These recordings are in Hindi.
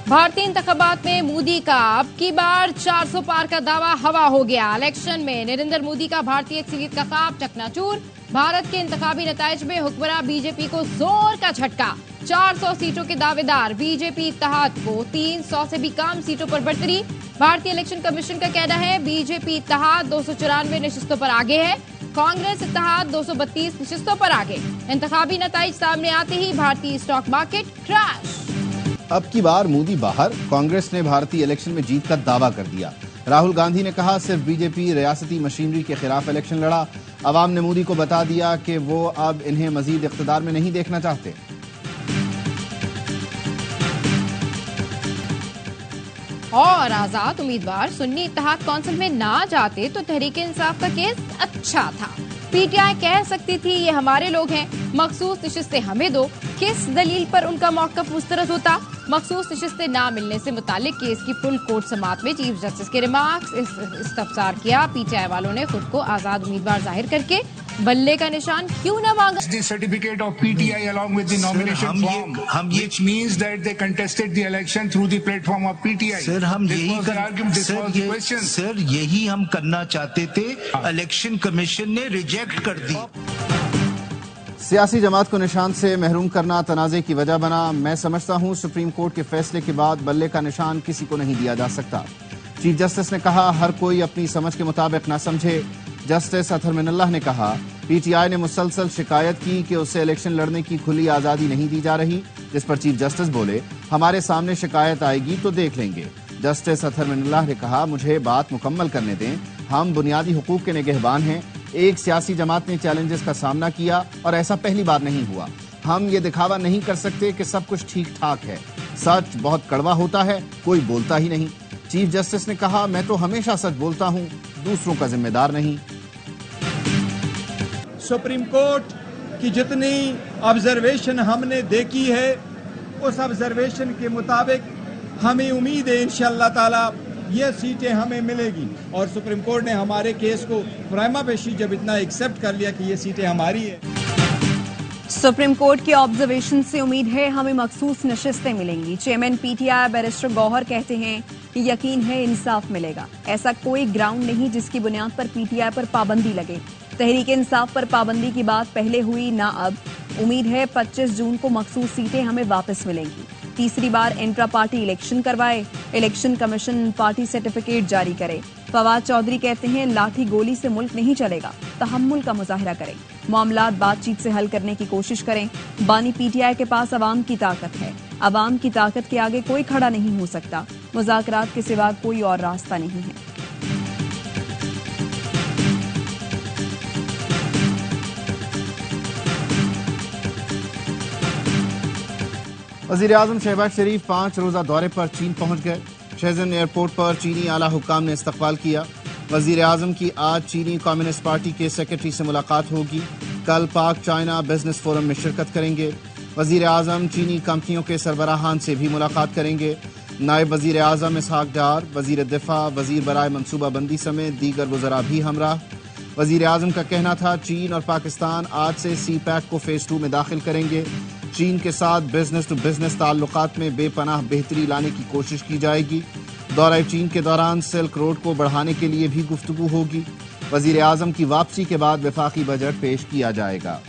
भारतीय इंतखाबात में मोदी का अब की बार 400 पार का दावा हवा हो गया। इलेक्शन में नरेंद्र मोदी का भारतीय अक्सरियत का ख्वाब चकनाचूर। भारत के इंतखाबी नताइज में हुक्मरान बीजेपी को जोर का झटका। 400 सीटों के दावेदार बीजेपी इत्तेहाद को 300 से भी कम सीटों पर बढ़तरी। भारतीय इलेक्शन कमीशन का कहना है बीजेपी इत्तेहाद 294 नशिस्तों पर आगे है, कांग्रेस इत्तेहाद 232 नशिस्तों पर आगे। इंतखाबी नताइज सामने आते ही भारतीय स्टॉक मार्केट क्रैश। अब की बार मोदी बाहर, कांग्रेस ने भारतीय इलेक्शन में जीत का दावा कर दिया। राहुल गांधी ने कहा सिर्फ बीजेपी रियासती मशीनरी के खिलाफ इलेक्शन लड़ा। अवाम ने मोदी को बता दिया कि वो अब इन्हें मजीद इख्तिदार में नहीं देखना चाहते। और आजाद उम्मीदवार सुन्नी इत्तेहाद कौंसिल में ना जाते तो तहरीक इंसाफ का केस अच्छा था। पीटीआई कह सकती थी ये हमारे लोग हैं, मखसूस नशिस्तें हमें दो। किस दलील पर उनका मौक़िफ़ मुस्तरद होता? मखसूस नशिस्तें ना मिलने से मुतालिक केस की फुल कोर्ट समाअत में चीफ जस्टिस के रिमार्क्स इस्तफसार किया। पीटीआई वालों ने खुद को आजाद उम्मीदवार जाहिर करके बल्ले का निशान क्यों न मांगा? The certificate of PTI along with the nomination form, which means that they contested the election through the platform of PTI. Sir हम यही हम करना चाहते थे, इलेक्शन कमीशन ने रिजेक्ट कर दी। सियासी जमात को निशान से महरूम करना तनाज़े की वजह बना। मैं समझता हूं सुप्रीम कोर्ट के फैसले के बाद बल्ले का निशान किसी को नहीं दिया जा सकता। चीफ जस्टिस ने कहा हर कोई अपनी समझ के मुताबिक ना समझे। जस्टिस अतहर मिनल्लाह ने कहा पीटीआई ने मुसलसल शिकायत की कि उसे इलेक्शन लड़ने की खुली आज़ादी नहीं दी जा रही, जिस पर चीफ जस्टिस बोले हमारे सामने शिकायत आएगी तो देख लेंगे। जस्टिस अतहर मिनल्लाह ने कहा मुझे बात मुकम्मल करने दें, हम बुनियादी हुकूक के निगहबान हैं। एक सियासी जमात ने चैलेंजेस का सामना किया और ऐसा पहली बार नहीं हुआ। हम ये दिखावा नहीं कर सकते कि सब कुछ ठीक ठाक है। सच बहुत कड़वा होता है, कोई बोलता ही नहीं। चीफ जस्टिस ने कहा मैं तो हमेशा सच बोलता हूं, दूसरों का जिम्मेदार नहीं। सुप्रीम कोर्ट की जितनी ऑब्जर्वेशन हमने देखी है उस ऑब्जर्वेशन के मुताबिक हमें उम्मीद है इंशाअल्लाह ताला ये सीटें हमें मिलेगी। और सुप्रीम कोर्ट ने हमारे केस को प्राइमा फेशी जब इतना एक्सेप्ट कर लिया कि ये सीटें हमारी है। सुप्रीम कोर्ट की ऑब्जर्वेशन से उम्मीद है हमें मखसूस नशिस्तें मिलेंगी। चेयरमैन पीटीआई बैरिस्टर गौहर कहते हैं कि यकीन है इंसाफ मिलेगा। ऐसा कोई ग्राउंड नहीं जिसकी बुनियाद पर पीटीआई पर पाबंदी लगे। तहरीक इंसाफ पर पाबंदी की बात पहले हुई ना अब। उम्मीद है 25 जून को मखसूस सीटें हमें वापस मिलेंगी। तीसरी बार इंट्रा पार्टी इलेक्शन करवाए, इलेक्शन कमीशन पार्टी सर्टिफिकेट जारी करे। फवाद चौधरी कहते हैं लाठी गोली से मुल्क नहीं चलेगा, तहम्मुल का मुजाहरा करें, मामलात बातचीत से हल करने की कोशिश करें। बानी पीटीआई के पास अवाम की ताकत है, अवाम की ताकत के आगे कोई खड़ा नहीं हो सकता। मुज़ाकरात के सिवा कोई और रास्ता नहीं है। वज़ीर आज़म शहबाज शरीफ 5 रोज़ा दौरे पर चीन पहुंच गए। शेज़न एयरपोर्ट पर चीनी आला हुक्काम ने इस्तकबाल किया। वज़ीर आज़म की आज चीनी कम्युनिस्ट पार्टी के सेक्रेटरी से मुलाकात होगी। कल पाक चाइना बिजनेस फोरम में शिरकत करेंगे। वज़ीर आज़म चीनी कंपनियों के सरबराहान से भी मुलाकात करेंगे। नायब वज़ीर आज़म इसहाक डार, वज़ीर दिफा, वज़ीर बराए मनसूबाबंदी समेत दीगर वज़रा भी हमराह। वज़ीर आज़म का कहना था चीन और पाकिस्तान आज से सी पैक को फेज 2 में दाखिल करेंगे। चीन के साथ बिजनेस टू बिजनेस ताल्लुकात में बेपनाह बेहतरी लाने की कोशिश की जाएगी। दौरे चीन के दौरान सिल्क रोड को बढ़ाने के लिए भी गुफ्तगू होगी। वज़ीर आज़म की वापसी के बाद वफाकी बजट पेश किया जाएगा।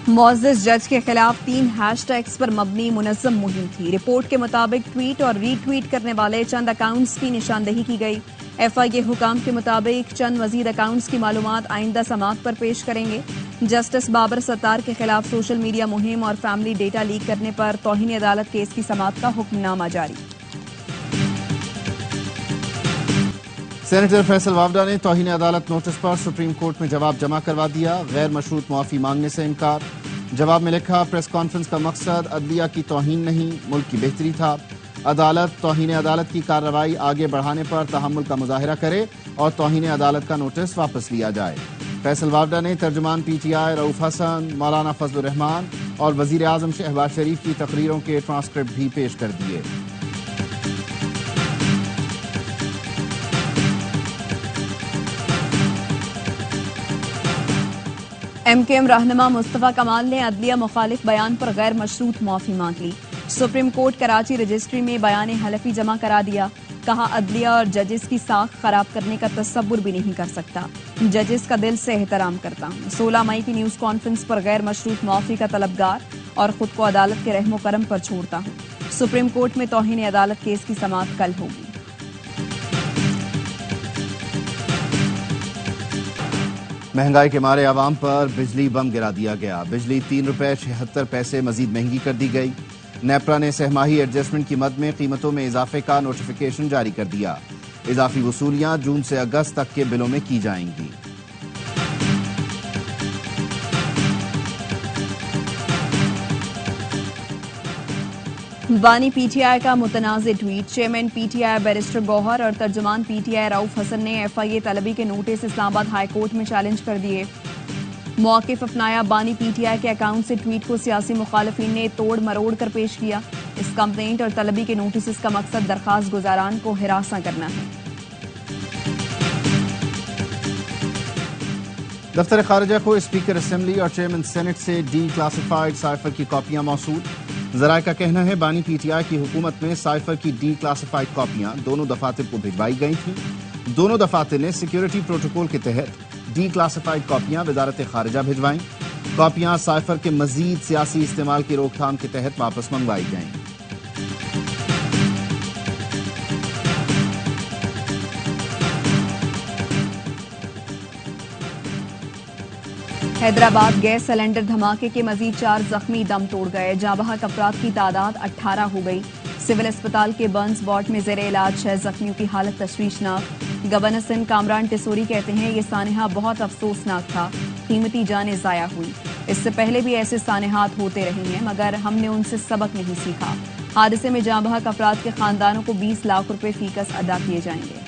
मुअज़्ज़ज़ जज के खिलाफ 3 हैशटैग्स पर मबनी मुनज़्ज़म मुहिम थी। रिपोर्ट के मुताबिक ट्वीट और रीट्वीट करने वाले चंद अकाउंट्स की निशानदेही की गई। एफआईए हुकाम के मुताबिक चंद मजीद अकाउंट्स की मालूमात आइंदा समाअत पर पेश करेंगे। जस्टिस बाबर सत्तार के खिलाफ सोशल मीडिया मुहिम और फैमिली डेटा लीक करने पर तौहीन अदालत केस की समाअत का हुक्मनामा जारी। सेनेटर फैसल वावडा ने तौहीन अदालत नोटिस पर सुप्रीम कोर्ट में जवाब जमा करवा दिया। गैर मशरूत मुआफ़ी मांगने से इनकार। जवाब में लिखा प्रेस कॉन्फ्रेंस का मकसद अदलिया की तौहीन नहीं, मुल्क की बेहतरी था। अदालत तौहीन अदालत की कार्रवाई आगे बढ़ाने पर तहम्मुल का मुजाहरा करे और तौहीन अदालत का नोटिस वापस लिया जाए। फैसल वावडा ने तर्जुमान पीटीआई रऊफ हसन, मौलाना फजलुर रहमान और वज़ीर आज़म शहबाज शरीफ की तकरीरों के ट्रांसक्रिप्ट भी पेश कर दिए। एमकेएम रहनुमा मुस्तफा कमाल ने अदलिया मुखालिफ बयान पर गैर मशरूत मुआफ़ी मांग ली। सुप्रीम कोर्ट कराची रजिस्ट्री में बयान हलफी जमा करा दिया। कहा अदलिया और जजेस की साख खराब करने का तसव्वुर भी नहीं कर सकता। जजेस का दिल से एहतराम करता हूँ। 16 मई की न्यूज कॉन्फ्रेंस पर गैर मशरूत माफी का तलबगार और खुद को अदालत के रहमो करम पर छोड़ता हूँ। सुप्रीम कोर्ट में तौहीन अदालत केस की समाअत कल होगी। महंगाई के मारे आवाम पर बिजली बम गिरा दिया गया। बिजली 3 रुपए 76 पैसे मजीद महंगी कर दी गई। नेपरा ने सहमाही एडजस्टमेंट की मद में कीमतों में इजाफे का नोटिफिकेशन जारी कर दिया। इजाफी वसूलियां जून से अगस्त तक के बिलों में की जाएंगी। बानी पीटीआई का मुतनाज़ tweet. Chairman PTI barrister Gohar और तर्जुमान पीटीआई रऊफ हसन ने एफआईए तलबी के नोटिस इस्लामाबाद हाई कोर्ट में चैलेंज कर दिए। मौक़िफ़ अपनाया। बानी पीटीआई के अकाउंट से ट्वीट को सियासी मुखालिफिन ने तोड़ मरोड़ कर पेश किया। इस कंप्लेंट और तलबी के नोटिस का मकसद दरखास्त गुजारान को हिरासा करना है। दफ्तर खारिजा को स्पीकर असेंबली और चेयरमैन सेनेट से डी क्लासिफाइड साइफर की कॉपियां मौसूल। जराये का कहना है बानी पीटीआई की हुकूमत में साइफर की डी क्लासिफाइड कॉपियां दोनों दफातर को भिजवाई गई थी। दोनों दफातर ने सिक्योरिटी प्रोटोकॉल के तहत डी क्लासिफाइड कॉपियां वजारत खारिजा भिजवाईं। कॉपियां साइफर के मजीद सियासी इस्तेमाल की रोकथाम के तहत वापस मंगवाई गईं। हैदराबाद गैस सिलेंडर धमाके के मजीद 4 जख्मी दम तोड़ गए। जांबहक अफराद की तादाद 18 हो गई। सिविल अस्पताल के बर्न्स वार्ड में जेर इलाज 6 जख्मियों की हालत तशवीशनाक। गवर्नर सिंध कामरान टिसोरी कहते हैं ये सानहा बहुत अफसोसनाक था। कीमती जानें जाया हुई। इससे पहले भी ऐसे सानहात होते रहे हैं मगर हमने उनसे सबक नहीं सीखा। हादसे में जांबहक अफराद के खानदानों को 20 लाख रुपए फीकस अदा किए जाएंगे।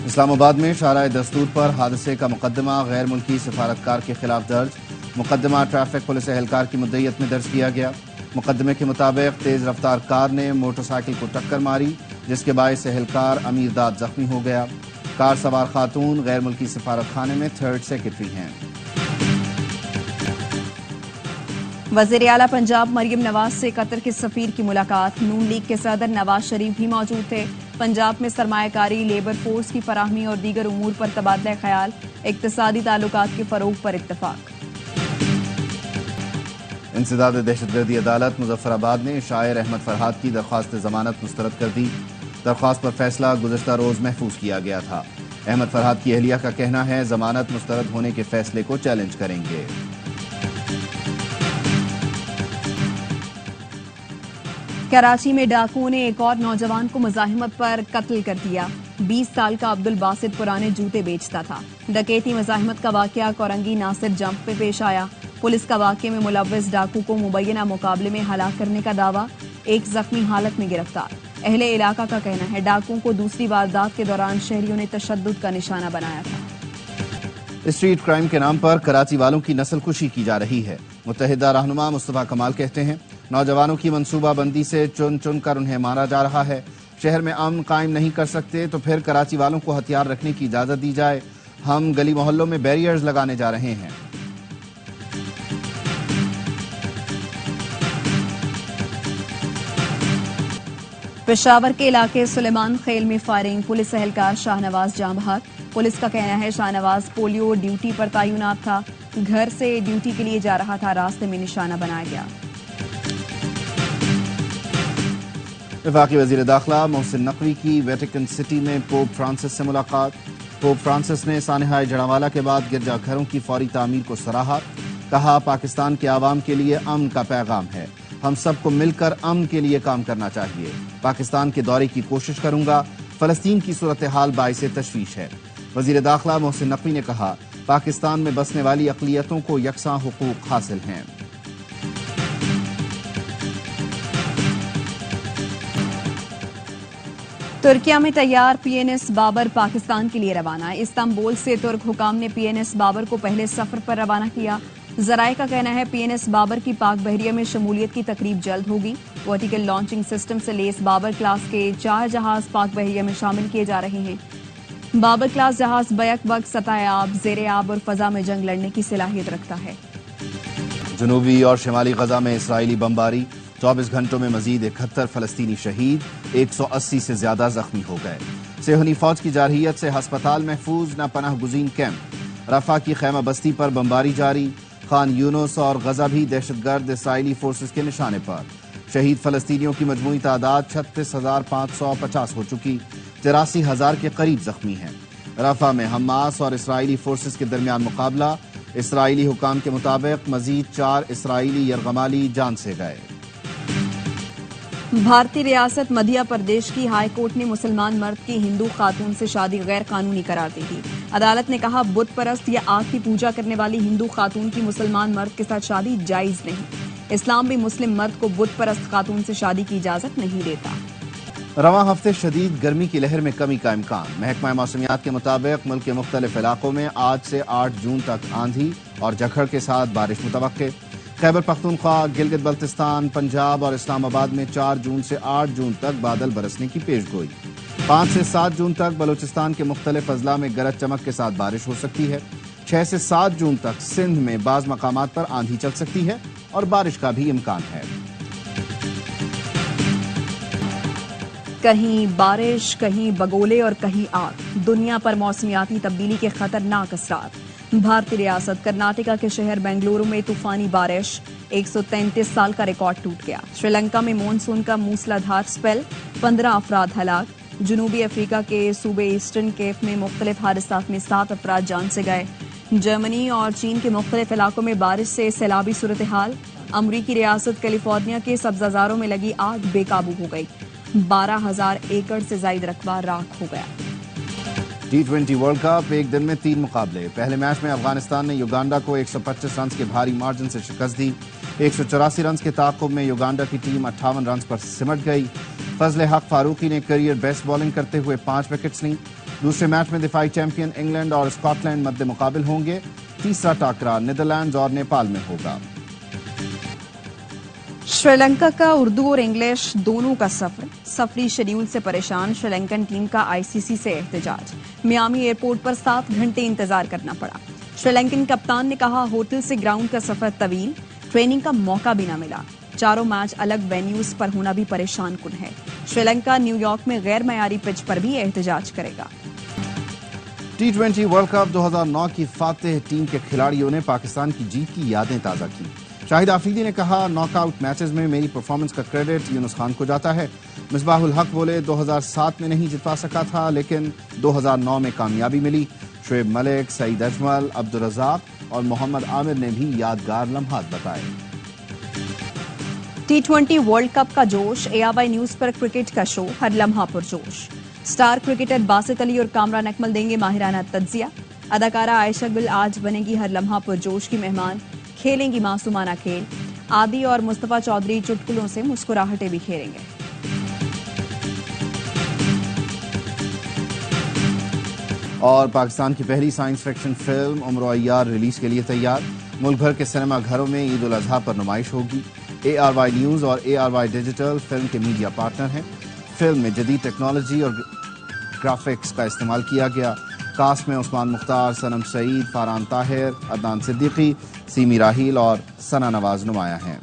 इस्लामाबाद में शाराए दस्तूर पर हादसे का मुकदमा गैर मुल्की सफारतकार के खिलाफ दर्ज। मुकदमा ट्रैफिक पुलिस एहलकार की मुद्दईयत में दर्ज किया गया। मुकदमे के मुताबिक तेज रफ्तार कार ने मोटरसाइकिल को टक्कर मारी जिसके बायस एहलकार अमीरदाद जख्मी हो गया। कार सवार खातून गैर मुल्की सफारत खाने में 3rd सेक्रेटरी हैं। वज़ीर आला पंजाब मरियम नवाज से कतर के सफीर की मुलाकात। नून लीग के सदर नवाज शरीफ भी मौजूद थे। पंजाब में सरमायाकारी, लेबर फोर्स की फराहमी और दीगर उमूर पर तबादला ख्याल। इक्तिसादी ताल्लुकात के फरोग पर इत्तफाक। इंसदाद दहशतगर्दी अदालत मुजफ्फराबाद ने शायर अहमद फरहाद की दरख्वास्त जमानत मुस्तरद कर दी। दरख्वास्त पर फैसला गुज़श्ता रोज महफूज किया गया था। अहमद फरहाद की अहलिया का कहना है जमानत मुस्तरद होने के फैसले को चैलेंज करेंगे। कराची में डाकुओं ने एक और नौजवान को मुजाहिमत पर कत्ल कर दिया। 20 साल का अब्दुल बासित पुराने जूते बेचता था। डकैती मुजाहिमत का वाकया कोरंगी नासिर जंप में पेश आया। पुलिस का वाकये में मुलव्वस डाकू को मुबैना मुकाबले में हलाक करने का दावा। एक जख्मी हालत में गिरफ्तार। अहले इलाका का कहना है डाकुओं को दूसरी वारदात के दौरान शहरियों ने तशद्दुद का निशाना बनाया था। स्ट्रीट क्राइम के नाम पर कराची वालों की नस्लकुशी की जा रही है। मुत्तहिदा रहनुमा मुस्तफा कमाल कहते हैं नौजवानों की मनसूबाबंदी से चुन चुन कर उन्हें मारा जा रहा है। शहर में अमन कायम नहीं कर सकते तो फिर कराची वालों को हथियार रखने की इजाजत दी जाए। हम गली मोहल्लों में बैरियर्स लगाने जा रहे हैं। पेशावर के इलाके सुलेमान खेल में फायरिंग। पुलिस एहलकार शाहनवाज जांबहक। पुलिस का कहना है शाहनवाज पोलियो ड्यूटी पर तैनात था। घर से ड्यूटी के लिए जा रहा था। रास्ते में निशाना बनाया गया। वफाकी वजीर दाखिला मोहसिन नकवी की वेटिकन सिटी में पोप फ्रांसिस से मुलाकात। पोप फ्रांसिस ने सानहाए जड़ावाला के बाद गिरजाघरों की फौरी तामीर को सराहा। कहा पाकिस्तान के आवाम के लिए अमन का पैगाम है। हम सबको मिलकर अमन के लिए काम करना चाहिए। पाकिस्तान के दौरे की कोशिश करूंगा। फलस्तीन की सूरत हाल बाइसे तशवीश है। वजीर दाखिला मोहसिन नकवी ने कहा पाकिस्तान में बसने वाली अक़लियतों को यकसां हुकूक हासिल हैं। तुर्किया में तैयार पीएनएस बाबर पाकिस्तान के लिए रवाना। इस्तांबुल से तुर्क हुकाम ने पीएनएस बाबर को पहले सफर पर रवाना किया। जराये का कहना है पीएनएस बाबर की पाक बहरिया में शमूलियत की तकरीब जल्द होगी। वर्टिकल लॉन्चिंग सिस्टम से लेस बाबर क्लास के 4 जहाज पाक बहरिया में शामिल किए जा रहे हैं। बाबर क्लास जहाज बैक वक्त सतह आब, ज़ेरे आब और फजा में जंग लड़ने की सलाहियत रखता है। जनूबी और शिमाली गजा में इसराइली बमबारी, 24 घंटों में मजीद 71 फलस्तीनी शहीद, 180 से ज्यादा जख्मी हो गए। सेहनी फौज की जारहियत से हस्पताल महफूज, न पनाह गुजीन कैंप। रफा की खैमा बस्ती पर बमबारी जारी, खान यूनुस और गजा भी दहशतगर्द इसराइली फोर्सेस के निशाने पर। शहीद फलस्तीनियों की मजमूई तादाद 36,550 हो चुकी, 83,000 के करीब जख्मी हैं। रफा में हमास और इसराइली फोर्सेस के दरमियान मुकाबला, इसराइली हुकाम के मुताबिक मजीद 4 इसराइली यरगमाली जान से गए। भारतीय रियासत मध्य प्रदेश की हाई कोर्ट ने मुसलमान मर्द की हिंदू खातून से शादी गैर कानूनी करार दी थी। अदालत ने कहा, बुत परस्त या आग की पूजा करने वाली हिंदू खातून की मुसलमान मर्द के साथ शादी जायज नहीं। इस्लाम भी मुस्लिम मर्द को बुत परस्त खातून से शादी की इजाजत नहीं देता। रवां हफ्ते शदीद गर्मी की लहर में कमी का इम्कान। महकमा मौसमियात के मुताबिक मुल्क के मुख्तलिफ इलाकों में आज से 8 जून तक आंधी और झक्खड़ के साथ बारिश मुतवक्के। खैबर पख्तूनख्वा, गिलगित बल्तिस्तान, पंजाब और इस्लामाबाद में 4 जून से 8 जून तक बादल बरसने की पेशगोई। 5 से 7 जून तक बलूचिस्तान के मुख्तलिफ अजला में गरज चमक के साथ बारिश हो सकती है। 6 से 7 जून तक सिंध में बाज मकामात पर आंधी चल सकती है और बारिश का भी इम्कान है। कहीं बारिश, कहीं बगोले और कहीं आग। दुनिया पर मौसमियाती तब्दीली के खतरनाक असरात। भारतीय रियासत कर्नाटका के शहर बेंगलुरु में तूफानी बारिश, 133 साल का रिकॉर्ड टूट गया। श्रीलंका में मॉनसून का मूसलाधार स्पेल, 15 अफराद हलाक। जनूबी अफ्रीका के सूबे ईस्टर्न केप में मुख्तलिफ हादसात में 7 अफराद जान से गए। जर्मनी और चीन के मुख्तलिफ इलाकों में बारिश से सैलाबी सूरत हाल। अमरीकी रियासत कैलिफोर्निया के सब्जाजारों में लगी आग बेकाबू हो गई। 12,000 एकड़ से ज्यादा रकबा राख हो गया। T20 वर्ल्ड कप, एक दिन में 3 मुकाबले। पहले मैच में अफगानिस्तान ने युगांडा को 125 रन के भारी मार्जिन से शिकस्त दी। 184 रन के ताक़ुब में युगांडा की टीम 58 रन पर सिमट गई। फजले हक फारूकी ने करियर बेस्ट बॉलिंग करते हुए 5 विकेट्स ली। दूसरे मैच में दिफाई चैंपियन इंग्लैंड और स्कॉटलैंड मद्दे मुकाबिल होंगे। तीसरा टाकरा नीदरलैंड्स और नेपाल में होगा। श्रीलंका का उर्दू और इंग्लिश दोनों का सफरी शेड्यूल से परेशान श्रीलंकन टीम का आईसीसी से एहतजाज। मियामी एयरपोर्ट पर 7 घंटे इंतजार करना पड़ा। श्रीलंकन कप्तान ने कहा, होटल से ग्राउंड का सफर तवील, ट्रेनिंग का मौका भी न मिला। चारों मैच अलग वेन्यूज पर होना भी परेशान कुन है। श्रीलंका न्यूयॉर्क में गैर मयारी पिच पर भी एहतजाज करेगा। T20 वर्ल्ड कप 2009 की फातेह टीम के खिलाड़ियों ने पाकिस्तान की जीत की यादें ताज़ा की। शाहिद आफरीदी ने कहा, नॉकआउट मैचेस में मेरी परफॉर्मेंस का क्रेडिट यूनुस खान को जाता है। मिसबाहुल हक बोले, 2007 में नहीं जितवा सका था, लेकिन 2009 में कामयाबी मिली। शुएब मलिक, सईद अजमल, अब्दुल रज़ाक और मोहम्मद आमिर ने भी यादगार लम्हात बताए। T20 वर्ल्ड कप का जोश, ARY न्यूज पर क्रिकेट का शो, हर लम्हा पुरजोश। स्टार क्रिकेटर बासित अली और कामरान अकमल देंगे माहिराना तज्जिया। अदाकारा आयशा गुल आज बनेगी हर लम्हा पुरजोश की मेहमान, खेलेंगी मासूमाना खेल। आदि और मुस्तफा चौधरी चुटकुलों से मुस्कुराहटें बिखेरेंगे। और पाकिस्तान की पहली साइंस फिक्शन फिल्म उम्र अय्यार रिलीज के लिए तैयार। मुल्क भर के सिनेमा घरों में ईद उल अजहा पर नुमाइश होगी। ARY न्यूज और ARY डिजिटल फिल्म के मीडिया पार्टनर हैं। फिल्म में जदीद टेक्नोलॉजी और ग्राफिक्स का इस्तेमाल किया गया। कास्ट में उस्मान मुख्तार, सनम सईद, फारहान ताहिर, अदनान सिद्दीकी, सीमी राहील और सना नवाज नुमाया हैं।